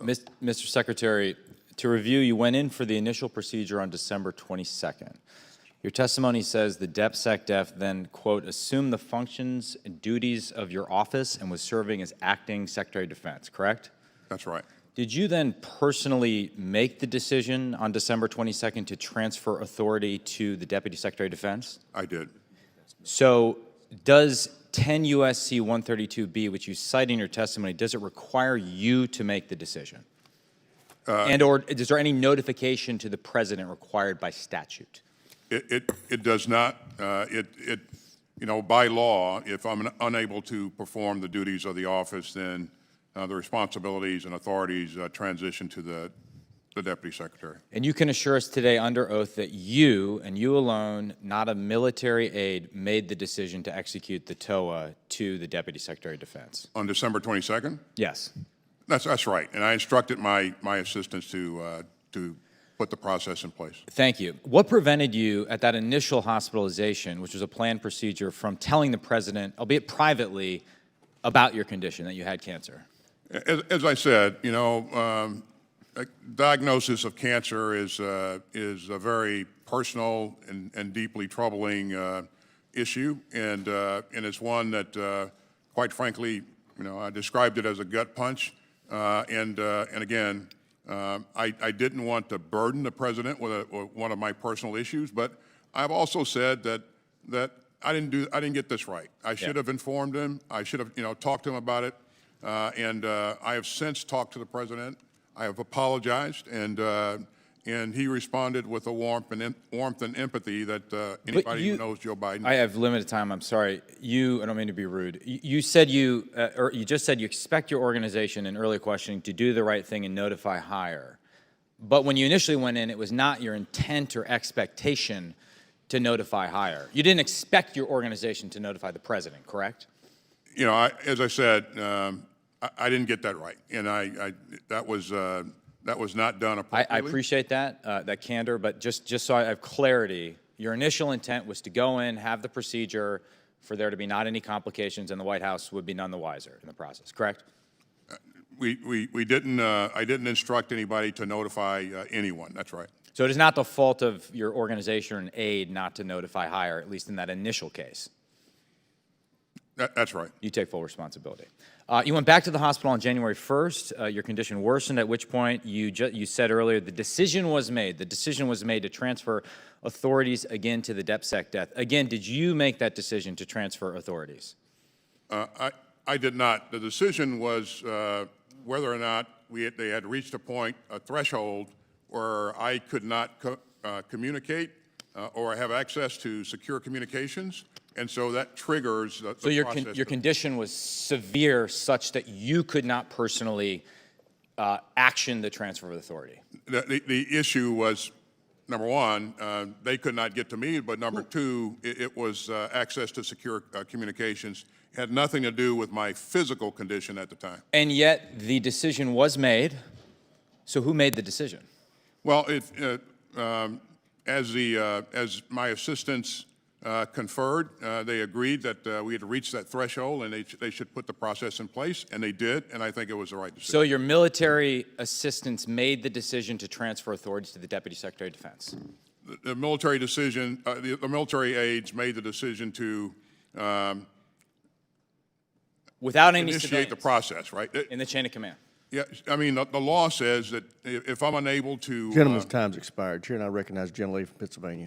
Mr. Secretary, to review, you went in for the initial procedure on December 22nd. Your testimony says the DepSecDef then, quote, assumed the functions and duties of your office and was serving as acting Secretary of Defense, correct? That's right. Did you then personally make the decision on December 22nd to transfer authority to the Deputy Secretary of Defense? I did. So does 10 U.S.C. 132B, which you cite in your testimony, does it require you to make the decision? Or is there any notification to the President required by statute? It does not. You know, by law, if I'm unable to perform the duties of the office, then the responsibilities and authorities transition to the Deputy Secretary. And you can assure us today under oath that you, and you alone, not a military aide, made the decision to execute the TOA to the Deputy Secretary of Defense. On December 22nd? Yes. That's right. And I instructed my assistants to put the process in place. Thank you. What prevented you at that initial hospitalization, which was a planned procedure, from telling the President, albeit privately, about your condition, that you had cancer? As I said, you know, a diagnosis of cancer is a very personal and deeply troubling issue, and it's one that, quite frankly, you know, I described it as a gut punch, and again, I didn't want to burden the President with one of my personal issues, but I've also said that I didn't get this right. I should have informed him. I should have, you know, talked to him about it, and I have since talked to the President. I have apologized, and he responded with a warmth and empathy that anybody who knows Joe Biden. I have limited time. I'm sorry. I don't mean to be rude. You said or you just said you expect your organization in early questioning to do the right thing and notify higher. But when you initially went in, it was not your intent or expectation to notify higher. You didn't expect your organization to notify the President, correct? You know, as I said, I didn't get that right, and that was not done appropriately. I appreciate that candor, but just so I have clarity, your initial intent was to go in, have the procedure, for there to be not any complications, and the White House would be none the wiser in the process, correct? We didn't. I didn't instruct anybody to notify anyone. That's right. So it is not the fault of your organization or an aide not to notify higher, at least in that initial case. That's right. You take full responsibility. You went back to the hospital on January 1st. Your condition worsened, at which point you said earlier the decision was made. The decision was made to transfer authorities again to the DepSecDef. Again, did you make that decision to transfer authorities? I did not. The decision was whether or not they had reached a threshold where I could not communicate or have access to secure communications. And so that triggers the process. So your condition was severe such that you could not personally action the transfer of authority? The issue was, number one, they could not get to me, but number two, it was access to secure communications. It had nothing to do with my physical condition at the time. And yet the decision was made. So who made the decision? Well, as my assistants conferred, they agreed that we had reached that threshold and they should put the process in place, and they did, and I think it was the right decision. So your military assistants made the decision to transfer authorities to the Deputy Secretary of Defense? The military decision, the military aides made the decision to without any initiate the process, right? In the chain of command. Yeah, I mean, the law says that if I'm unable to... Gentleman's time's expired. Chair, and I recognize General Lee from Pennsylvania.